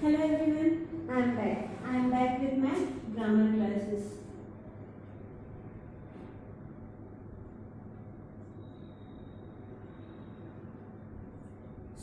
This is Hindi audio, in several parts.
Hello everyone, I am back. I am back with my grammar classes.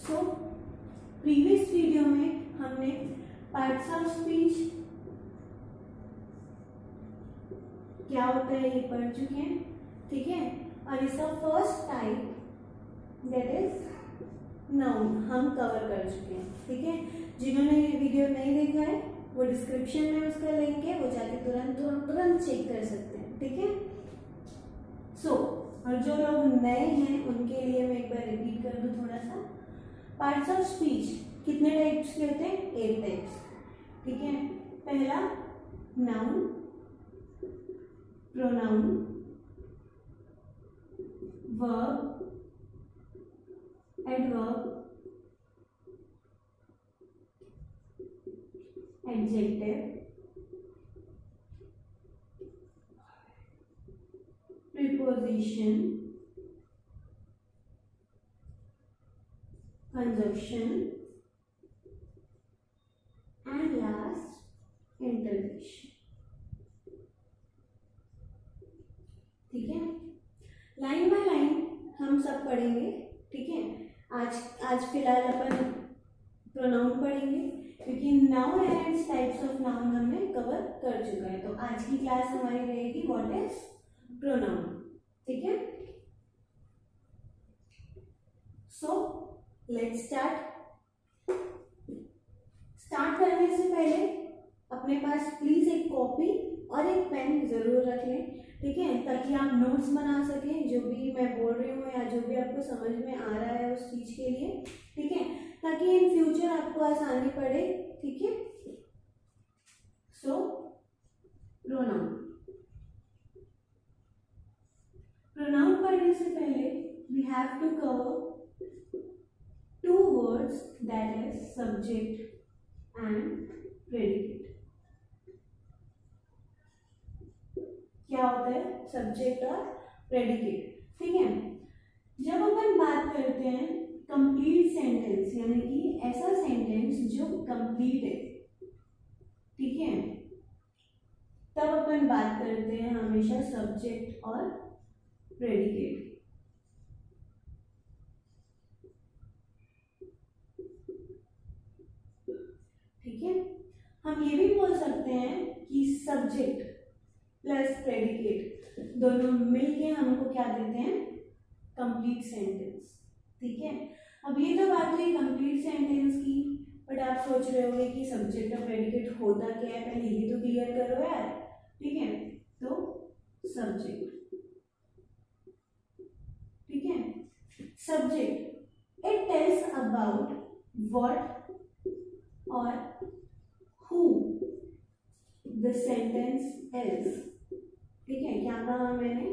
So, previous video में हमने पार्ट्स ऑफ स्पीच क्या होता है ये पढ़ चुके हैं, ठीक है। और इसका first type that is noun हम कवर कर चुके हैं, ठीक है। जिन्होंने ये वीडियो नहीं देखा है वो डिस्क्रिप्शन में उसका लिंक है, वो जाके तुरंत चेक कर सकते हैं, ठीक है। सो और जो लोग नए हैं उनके लिए मैं एक बार रिपीट कर दूं थोड़ा सा। पार्ट्स ऑफ स्पीच कितने टाइप्स के होते हैं? 8 टाइप्स, ठीक है। पहला noun, pronoun, verb, adverb, adjective, preposition, conjunction and last interjection, ठीक है। लाइन बाय लाइन हम सब पढ़ेंगे, ठीक है। आज फिलहाल अपन प्रोनाउन पढ़ेंगे क्योंकि noun and types of noun हमने कवर कर चुका है। तो आज की क्लास हमारी रहेगी व्हाट इज प्रोनाउन, ठीक है। सो लेट्स स्टार्ट करने से पहले अपने पास प्लीज एक कॉपी और एक पेन जरूर रख लें, ठीक है, ताकि आप नोट्स बना सकें जो भी मैं बोल रही हूँ या जो भी आपको समझ में आ रहा है उस चीज के लिए, ठीक है, ताकि इन फ्यूचर आपको आसानी पड़े, ठीक है। सो प्रोनाउन पढ़ने से पहले we have to cover 2 words, that is subject and predicate. क्या होता है सब्जेक्ट और प्रेडिकेट, ठीक है। जब अपन बात करते हैं कंप्लीट सेंटेंस, यानी कि ऐसा सेंटेंस जो कंप्लीट है, ठीक है, तब अपन बात करते हैं हमेशा सब्जेक्ट और प्रेडिकेट, ठीक है। हम ये भी बोल सकते हैं कि सब्जेक्ट प्लस प्रेडिकेट दोनों मिलके हमको क्या देते हैं? कंप्लीट सेंटेंस, ठीक है। अब ये तो बात हुई कंप्लीट सेंटेंस की, बट आप सोच रहे होंगे कि सब्जेक्ट और प्रेडिकेट होता क्या है, पहले ये तो क्लियर करो यार, ठीक है। तो सब्जेक्ट, ठीक है, subject it tells about what और who the sentence is, ठीक है। क्या कहा मैंने?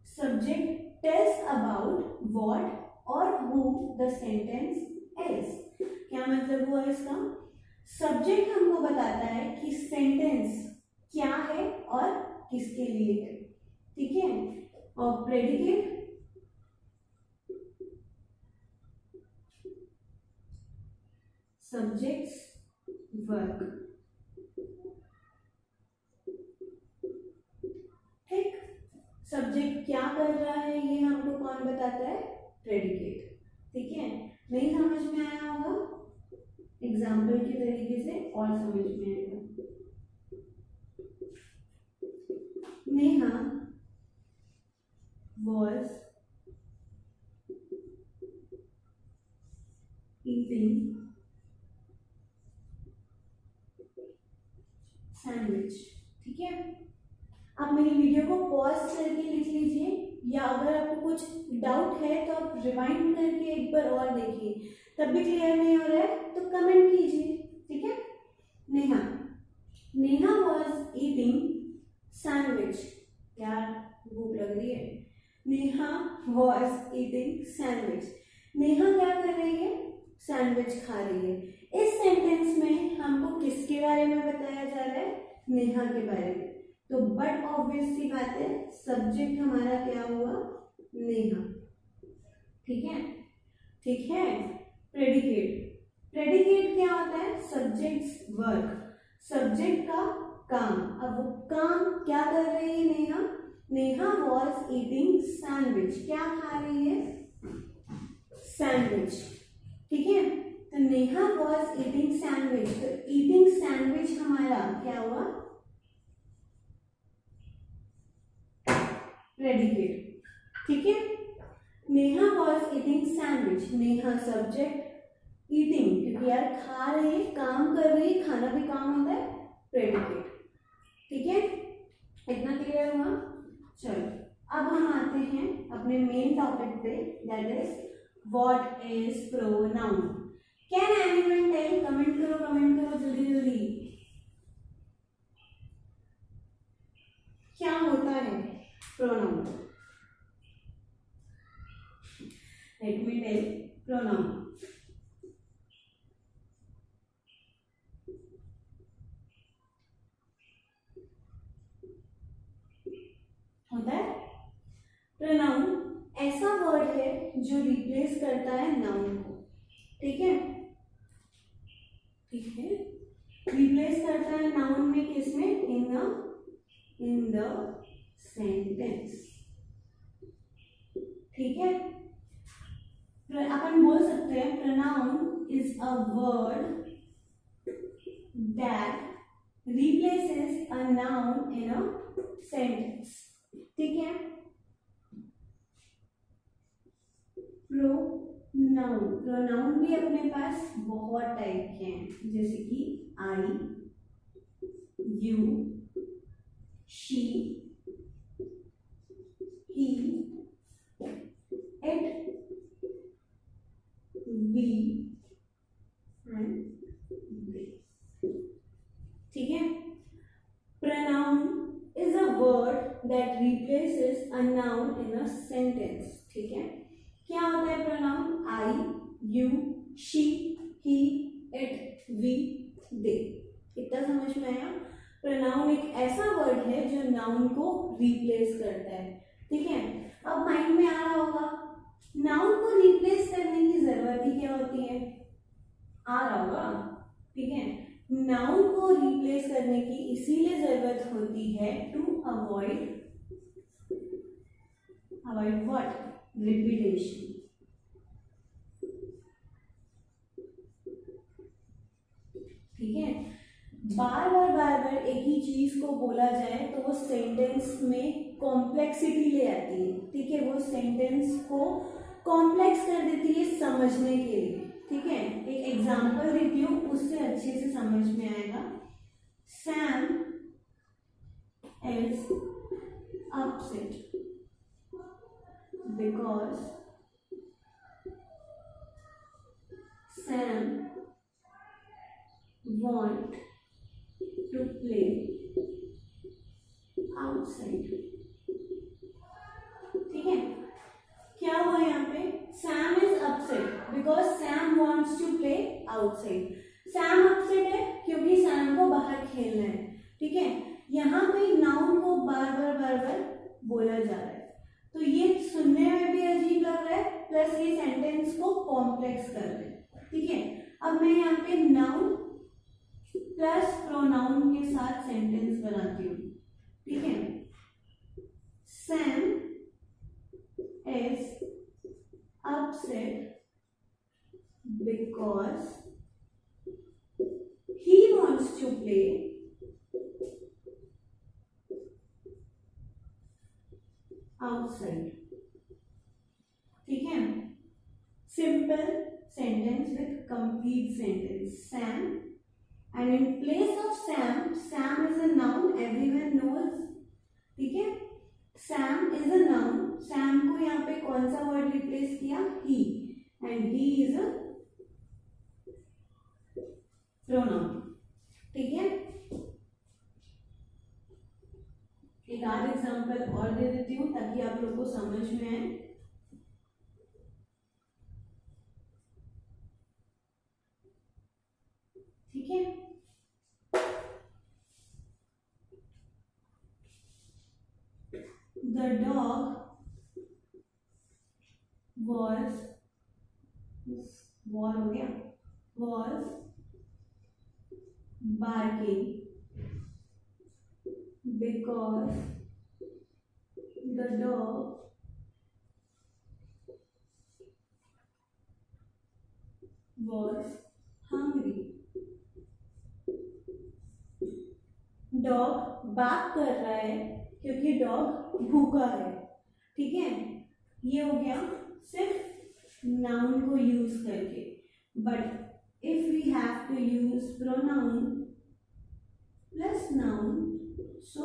सब्जेक्ट टेल्स अबाउट व्हाट और who the sentence is। क्या मतलब हुआ इसका? सब्जेक्ट हमको बताता है कि सेंटेंस क्या है और किसके लिए है, ठीक है। और प्रेडिकेट सब्जेक्ट्स वर्क, ठीक। सब्जेक्ट क्या कर रहा है ये हमको कौन बताता है? प्रेडिकेट, ठीक है। नहीं समझ में आया होगा, एग्जाम्पल के तरीके से और समझ में आएगा। नेहा was eating सैंडविच, ठीक है। आप मेरी वीडियो को पॉज करके लिख लीजिए, या अगर आपको कुछ डाउट है तो आप रिवाइंड करके एक बार और देखिए, तब भी क्लियर नहीं हो रहा है तो कमेंट कीजिए, ठीक है। नेहा वॉज ईटिंग सैंडविच, यार भूख लग रही है। Neha was eating sandwich, Neha क्या कर रही है? सैंडविच खा रही है। इस सेंटेंस में हमको किसके बारे में बताया जा रहा है? नेहा के बारे में। तो बट ऑब्वियस सी बात है सब्जेक्ट हमारा क्या हुआ? नेहा, ठीक है, ठीक है। प्रेडिकेट प्रेडिकेट क्या होता है? सब्जेक्ट वर्क, सब्जेक्ट का काम। अब वो काम क्या कर रही है Neha? Neha was eating sandwich. क्या खा रही है? सैंडविच। ठीक है, तो नेहा वॉज ईटिंग सैंडविच। तो ईटिंग सैंडविच हमारा क्या हुआ? प्रेडिकेट। ठीक है, Neha was eating sandwich, Neha subject, eating क्योंकि यार खा रही, काम कर रही, खाना भी काम होता है, प्रेडिकेट। ठीक है, इतना क्लियर हुआ? चलो अब हम आते हैं अपने मेन टॉपिक पे, that is what is pronoun. Can anyone tell? Comment करो जल्दी जल्दी, क्या होता है pronoun? Let me tell pronoun. होता है प्रोनाउन ऐसा वर्ड है जो रिप्लेस करता है नाउन को। ठीक है, ठीक है, रिप्लेस करता है नाउन में, किसमें? In the sentence. ठीक है, अपन बोल सकते हैं pronoun is a word that replaces a noun in a sentence। ठीक है, प्रोनाउन भी अपने पास बहुत टाइप के हैं, जैसे कि I, you, she, he, it, we and they. ठीक है, pronoun is a word that replaces a noun in a sentence। ठीक है, क्या होता है pronoun? I, you, she, he, it, we, they। इतना समझ में आया? pronoun एक ऐसा वर्ड है जो नाउन को रिप्लेस करता है। ठीक है, अब माइंड में आ रहा होगा नाउन को रिप्लेस करने की जरूरत ही क्या होती है? आ रहा होगा। ठीक है, नाउन को रिप्लेस करने की इसीलिए जरूरत होती है टू अवॉइड व्हाट? रिपीटेशन। ठीक है, बार बार एक ही चीज को बोला जाए तो वो सेंटेंस में कॉम्प्लेक्सिटी ले आती है। ठीक है, वो सेंटेंस को कॉम्प्लेक्स कर देती है समझने के लिए। ठीक है, एक एग्जांपल देती हूँ, उससे अच्छे से समझ में आएगा। Sam is upset because Sam want to play outside. ठीक है, क्या हुआ यहाँ पे? Sam is upset because Sam wants to play outside. Sam upset है क्योंकि सैम को बाहर खेलना है। ठीक है, यहाँ पे नाउन को बार बार बोला जा रहा है, तो ये सुनने में भी अजीब लग रहा है, प्लस ये सेंटेंस को कॉम्प्लेक्स कर रहे हैं। ठीक है, अब मैं यहाँ पे नाउन प्लस प्रोनाउन के साथ सेंटेंस बनाती हूँ। ठीक है, Sam is upset because he wants to play outside। ठीक है, simple sentence with complete sentence। Sam, and in place of Sam is a noun, everyone knows। ठीक है, Sam is a noun, Sam को यहाँ पे कौन सा वर्ड रिप्लेस किया? he, and he is a pronoun। ठीक है, एक आध एग्जांपल और दे देती हूँ ताकि आप लोग को समझ में आए। ठीक है, the dog was, war हो गया, was barking because the dog was hungry. Dog bark कर रहा है क्योंकि डॉग भूखा है। ठीक है, ये हो गया सिर्फ नाउन को यूज करके। But if we have to use pronoun plus noun, so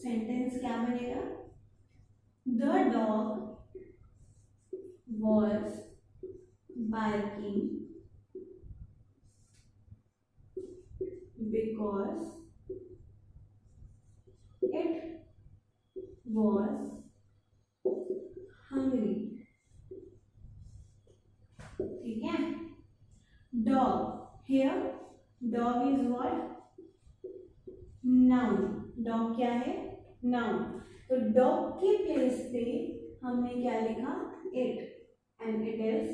sentence क्या बनेगा? The dog was barking because it was hungry. ठीक है, dog here dog is what? noun. Dog क्या है? noun. तो डॉग के प्लेस पे हमने क्या लिखा? it, and it is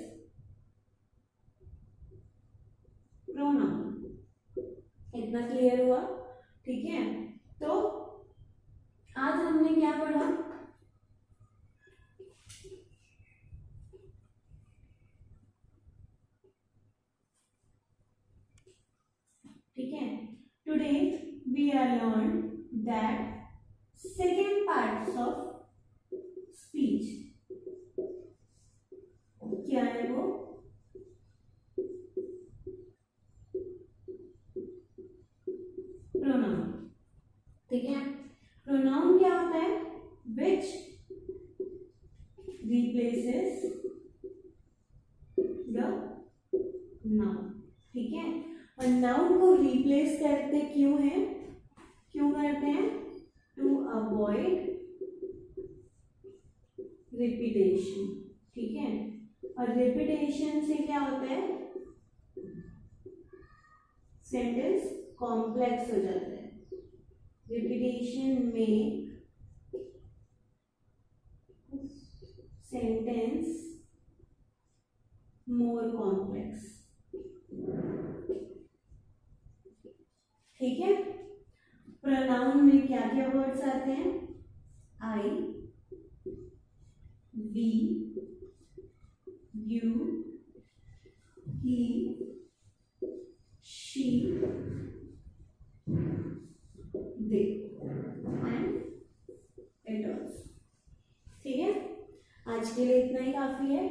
pronoun. इतना क्लियर हुआ? ठीक है, तो आज हमने क्या पढ़ा? ठीक है, today we are learn that second parts of speech. क्या है वो? प्रोनाउन। ठीक है, प्रोनाउन क्या होता है? विच रिप्लेसेस द नाउन। ठीक है, और नाउन को रिप्लेस करते क्यों है? क्यों करते हैं? To avoid repetition. ठीक है, और रिपीटेशन से क्या होता है? सेंटेंस कॉम्प्लेक्स हो जाता है। रिपीटेशन में सेंटेंस मोर कॉम्प्लेक्स। ठीक है, प्रोनाउन में क्या क्या वर्ड्स आते हैं? I, we, you, he, she, they and it also. ठीक है, आज के लिए इतना ही काफी है।